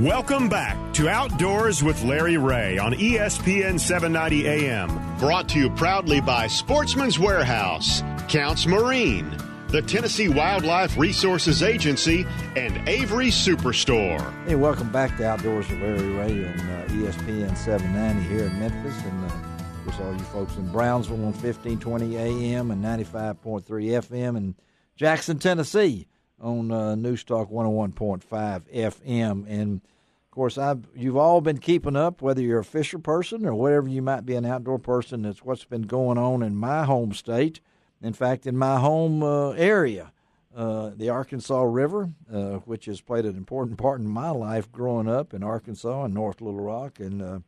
Welcome back to Outdoors with Larry Ray on ESPN 790 AM. Brought to you proudly by Sportsman's Warehouse, Counts Marine, the Tennessee Wildlife Resources Agency, and Avery Superstore. Hey, welcome back to Outdoors with Larry Ray on ESPN 790 here in Memphis. And of course, all you folks in Brownsville on 1520 AM and 95.3 FM, and Jackson, Tennessee on News Talk 101.5 FM. And, of course, you've all been keeping up, whether you're a fisher person or whatever you might be, an outdoor person. That's what's been going on in my home state. In fact, in my home area, the Arkansas River, which has played an important part in my life growing up in Arkansas and North Little Rock, and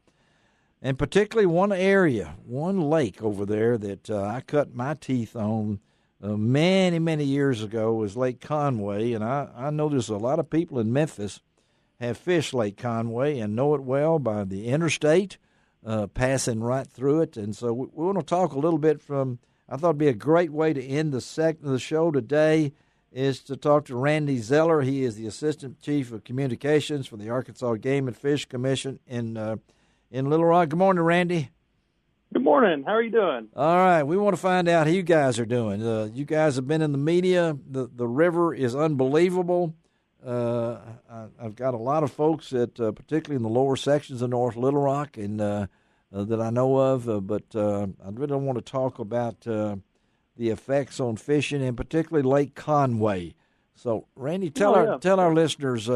particularly one area, one lake over there that I cut my teeth on many, many years ago was Lake Conway. And I know there's a lot of people in Memphis have fished Lake Conway and know it well by the interstate, passing right through it. And so we want to talk a little bit from, I thought it'd be a great way to end the show today is to talk to Randy Zeller. He is the Assistant Chief of Communications for the Arkansas Game and Fish Commission in Little Rock. Good morning, Randy. Good morning. How are you doing? All right. We want to find out how you guys are doing. You guys have been in the media. The river is unbelievable. I've got a lot of folks that, particularly in the lower sections of North Little Rock, and that I know of. But I really don't want to talk about the effects on fishing, and particularly Lake Conway. So, Randy, tell our listeners.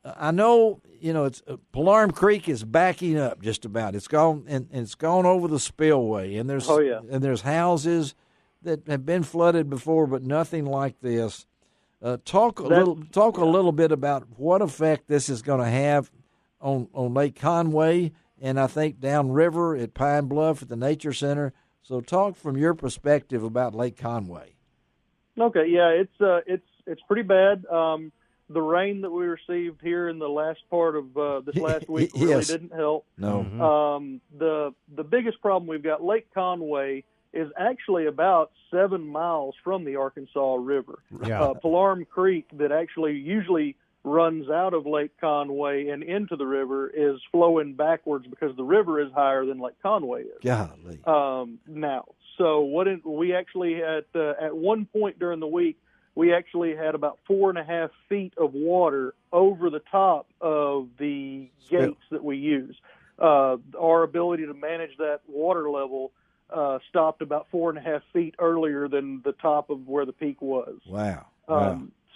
I know, it's Palarm Creek is backing up just about. It's gone and it's gone over the spillway, and there's houses that have been flooded before, but nothing like this. Talk a little bit about what effect this is going to have on Lake Conway, and I think downriver at Pine Bluff at the Nature Center. So, talk from your perspective about Lake Conway. Okay, yeah, it's pretty bad. The rain that we received here in the last part of this last week really didn't help. No. The biggest problem we've got, Lake Conway is actually about 7 miles from the Arkansas River. Yeah. Palarm Creek, that actually usually runs out of Lake Conway and into the river, is flowing backwards because the river is higher than Lake Conway is. Golly. Now, so we actually at one point during the week, we actually had about 4.5 feet of water over the top of the gates that we use. Our ability to manage that water level stopped about 4.5 feet earlier than the top of where the peak was. Wow.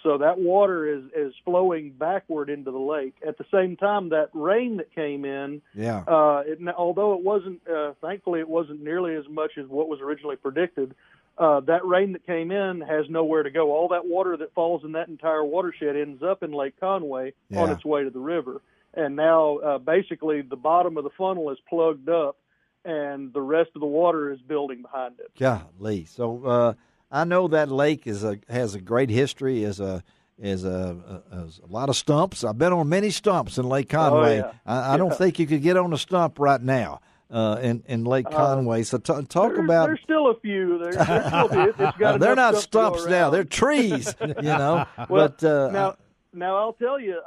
So that water is flowing backward into the lake. At the same time, that rain that came in, although it wasn't, thankfully it wasn't nearly as much as what was originally predicted, that rain that came in has nowhere to go. All that water that falls in that entire watershed ends up in Lake Conway on its way to the river. And now basically the bottom of the funnel is plugged up, and the rest of the water is building behind it. Golly. So I know that lake has a great history, is a lot of stumps. I've been on many stumps in Lake Conway. Oh, yeah. I don't think you could get on a stump right now in Lake Conway. So talk about. There's still a few. There's still a few. It's got they're not stumps now. They're trees. Well, but now I'll tell you,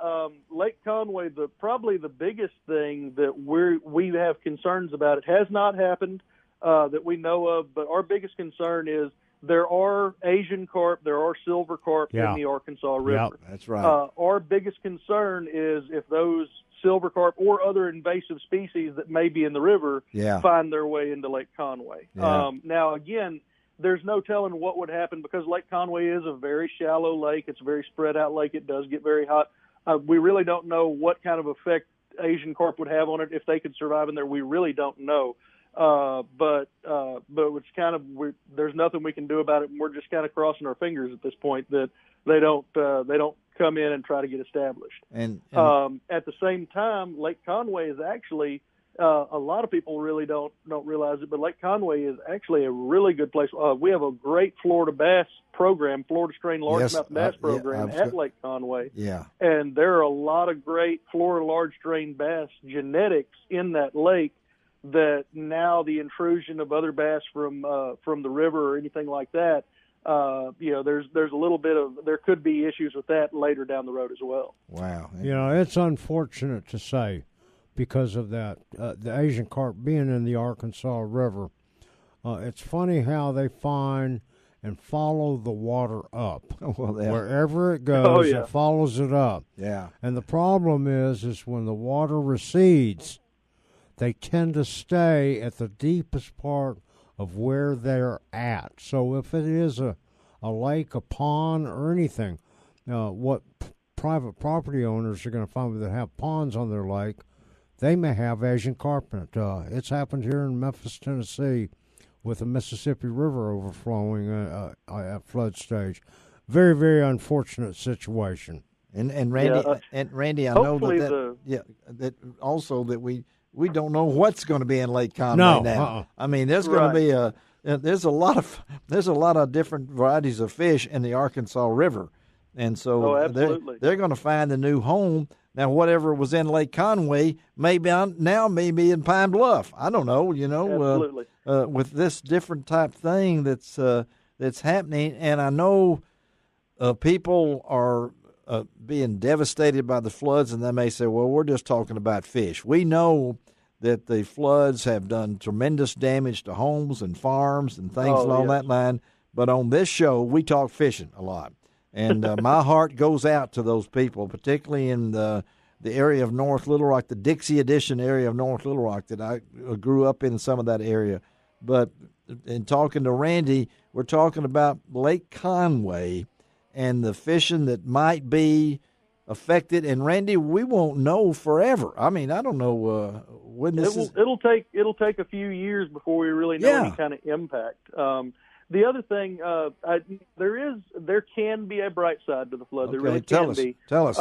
Lake Conway. Probably the biggest thing that we have concerns about. It has not happened that we know of, but our biggest concern is there are Asian carp, there are silver carp in the Arkansas River. Yep, that's right. Our biggest concern is if those silver carp or other invasive species that may be in the river find their way into Lake Conway. Yeah. Now, again, there's no telling what would happen because Lake Conway is a very shallow lake. It's a very spread out lake. It does get very hot. We really don't know what kind of effect Asian carp would have on it if they could survive in there. We really don't know. But it's kind of there's nothing we can do about it, and we're just kind of crossing our fingers at this point that they don't come in and try to get established. And at the same time, Lake Conway is actually a lot of people really don't realize it, but Lake Conway is actually a really good place. We have a great Florida bass program, Florida strain largemouth bass program at Lake Conway. Yeah, and there are a lot of great Florida large strain bass genetics in that lake. That now the intrusion of other bass from the river or anything like that there's a little bit of, there could be issues with that later down the road as well. Wow. It's unfortunate to say because of that, the Asian carp being in the Arkansas River. It's funny how they find and follow the water up. Well, wherever it goes, it follows it up. Yeah. And the problem is when the water recedes, they tend to stay at the deepest part of where they're at. So if it is a lake, a pond, or anything, what private property owners are going to find that have ponds on their lake, they may have Asian carp in it. It's happened here in Memphis, Tennessee, with the Mississippi River overflowing at flood stage. Very, very unfortunate situation. And Randy, I know that also that we don't know what's going to be in Lake Conway now. I mean, there's going to be there's a lot of different varieties of fish in the Arkansas River, and so they're going to find a new home. Now, whatever was in Lake Conway may be in Pine Bluff. I don't know. Absolutely. With this different type thing that's happening, and I know people are being devastated by the floods, and they may say, well, we're just talking about fish. We know that the floods have done tremendous damage to homes and farms and things along that line, but on this show, we talk fishing a lot. And my heart goes out to those people, particularly in the area of North Little Rock, the Dixie Edition area of North Little Rock that I grew up in some of that area. But in talking to Randy, we're talking about Lake Conway and the fishing that might be affected. And Randy, we won't know forever. I mean, I don't know when this is. It'll take a few years before we really know any kind of impact. The other thing, there can be a bright side to the flood. Okay, there really can be. Tell us.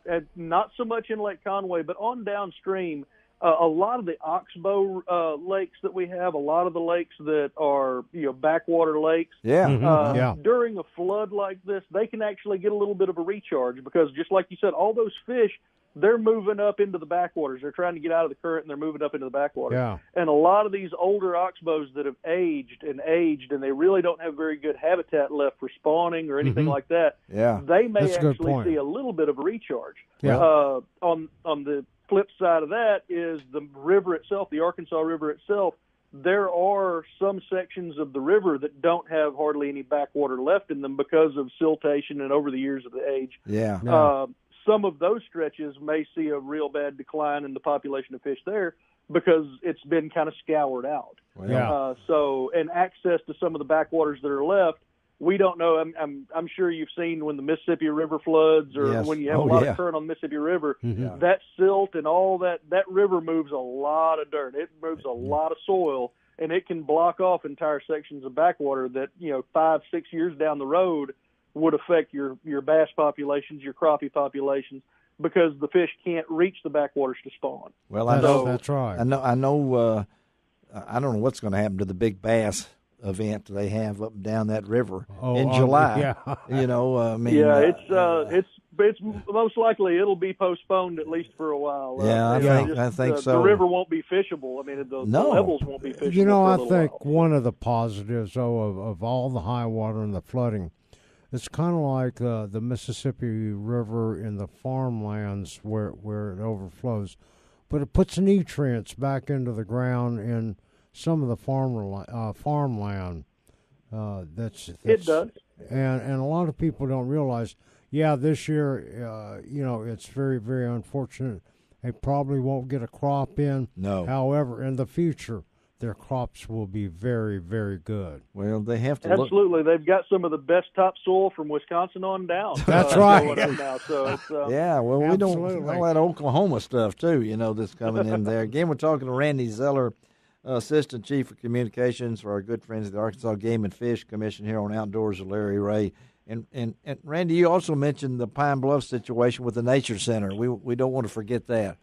And not so much in Lake Conway, but on downstream, a lot of the oxbow lakes that we have, a lot of the lakes that are backwater lakes. Yeah. During a flood like this, they can actually get a little bit of a recharge because, just like you said, all those fish, they're moving up into the backwaters. They're trying to get out of the current, and they're moving up into the backwaters. Yeah. And a lot of these older oxbows that have aged, and they really don't have very good habitat left for spawning or anything like that, they may actually see a little bit of a recharge. Yeah. On the flip side of that is the river itself, the Arkansas River itself. There are some sections of the river that don't have hardly any backwater left in them because of siltation and over the years of the age. Some of those stretches may see a real bad decline in the population of fish there because it's been kind of scoured out. And access to some of the backwaters that are left, we don't know. I'm sure you've seen when the Mississippi River floods or when you have a lot of current on the Mississippi River, that silt and all that river moves a lot of dirt. It moves a lot of soil, and it can block off entire sections of backwater that 5-6 years down the road would affect your bass populations, your crappie populations, because the fish can't reach the backwaters to spawn. Well, I know that's right. I know. I don't know what's going to happen to the big bass event they have up and down that river in July. It's most likely it'll be postponed at least for a while. I think so. The river won't be fishable. I mean, the levels won't be fishable. I think one of the positives of all the high water and the flooding, it's kind of like the Mississippi River in the farmlands where it overflows, but it puts nutrients back into the ground in some of the farmland. It does, and a lot of people don't realize. This year, it's very, very unfortunate. They probably won't get a crop in. No. However, in the future, their crops will be very, very good. Well, they have to absolutely. They've got some of the best topsoil from Wisconsin on down. That's right. Now, so it's, we don't all that Oklahoma stuff too. That's coming in there. Again, we're talking to Randy Zeller, Assistant Chief of Communications for our good friends at the Arkansas Game and Fish Commission here on Outdoors with Larry Ray. And Randy, you also mentioned the Pine Bluff situation with the Nature Center. We don't want to forget that.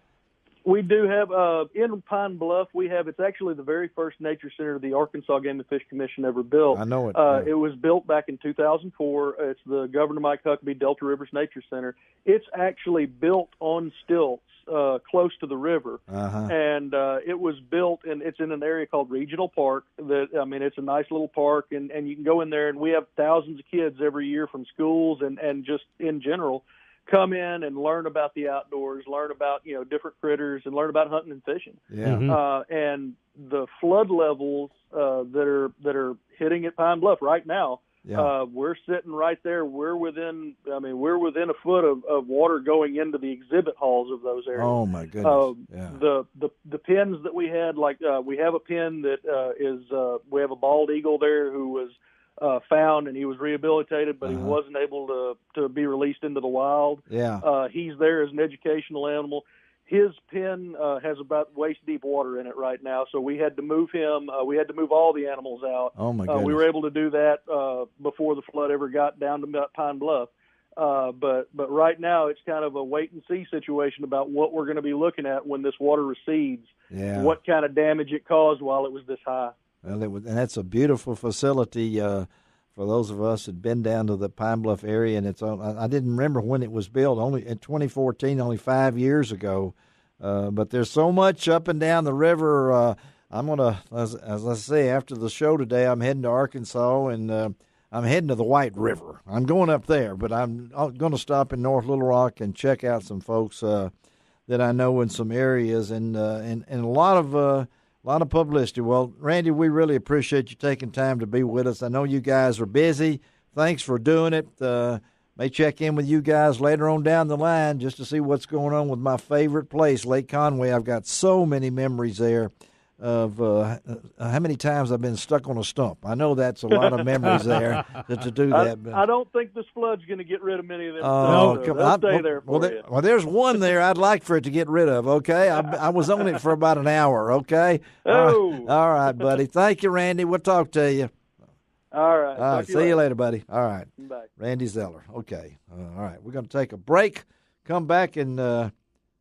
We do have in Pine Bluff. It's actually the very first nature center the Arkansas Game and Fish Commission ever built. I know it. It was built back in 2004. It's the Governor Mike Huckabee Delta Rivers Nature Center. It's actually built on stilts close to the river, and it was built, and it's in an area called Regional Park. It's a nice little park, and you can go in there, and we have thousands of kids every year from schools and just in general come in and learn about the outdoors, learn about different critters, and learn about hunting and fishing. Yeah. And the flood levels that are hitting at Pine Bluff right now, we're sitting right there. We're within a foot of water going into the exhibit halls of those areas. Oh my goodness! The pens that we had, we have a pen that we have a bald eagle there who was found, and he was rehabilitated, but he wasn't able to be released into the wild. Yeah. He's there as an educational animal. His pen has about waist-deep water in it right now, so we had to move him. We had to move all the animals out. Oh, my goodness. We were able to do that before the flood ever got down to Pine Bluff. But right now it's kind of a wait-and-see situation about what we're going to be looking at when this water recedes, what kind of damage it caused while it was this high. Well, and that's a beautiful facility for those of us that had been down to the Pine Bluff area. And I didn't remember when it was built, only in 2014, only 5 years ago. But there's so much up and down the river. I'm going to, as I say, after the show today, I'm heading to Arkansas, and I'm heading to the White River. I'm going up there, but I'm going to stop in North Little Rock and check out some folks that I know in some areas, and a lot of publicity. Well, Randy, we really appreciate you taking time to be with us. I know you guys are busy. Thanks for doing it. May check in with you guys later on down the line just to see what's going on with my favorite place, Lake Conway. I've got so many memories there of how many times I've been stuck on a stump. I know that's a lot of memories there to do that. But I don't think this flood's going to get rid of many of them. They'll stay there for you. Well, there's one there I'd like for it to get rid of, okay? I was on it for about an hour, okay? Oh. All right, buddy. Thank you, Randy. We'll talk to you. All right. All right. See you later, buddy. All right. Bye. Randy Zeller. Okay. All right. We're going to take a break, come back, and no,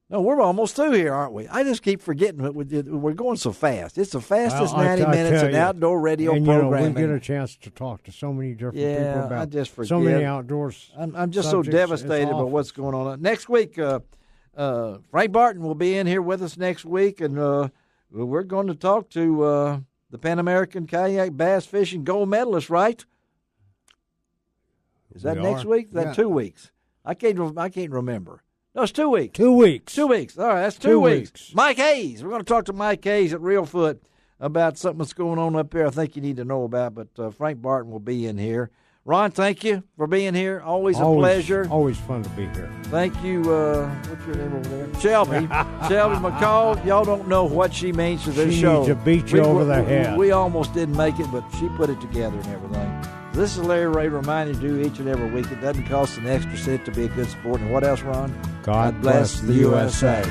we're almost through here, aren't we? I just keep forgetting we're going so fast. It's the fastest 90 minutes in outdoor radio programming. We get a chance to talk to so many different people about I just forget. So many outdoors. I'm just so devastated about what's going on. Next week, Frank Barton will be in here with us next week, and we're going to talk to the Pan American Kayak Bass Fishing Gold Medalist, right? Is that next week? Is that 2 weeks? I can't remember. No, it's 2 weeks. 2 weeks. 2 weeks. All right, that's 2 weeks. Mike Hayes. We're going to talk to Mike Hayes at Reelfoot about something that's going on up there I think you need to know about, but Frank Barton will be in here. Ron, thank you for being here. Always a pleasure. Always fun to be here. Thank you. What's your name over there? Shelby. Shelby McCall. Y'all don't know what she means to this show. She needs to beat you over the head. We almost didn't make it, but she put it together and everything. This is Larry Ray reminding you each and every week it doesn't cost an extra cent to be a good sport. And what else, Ron? God bless the USA.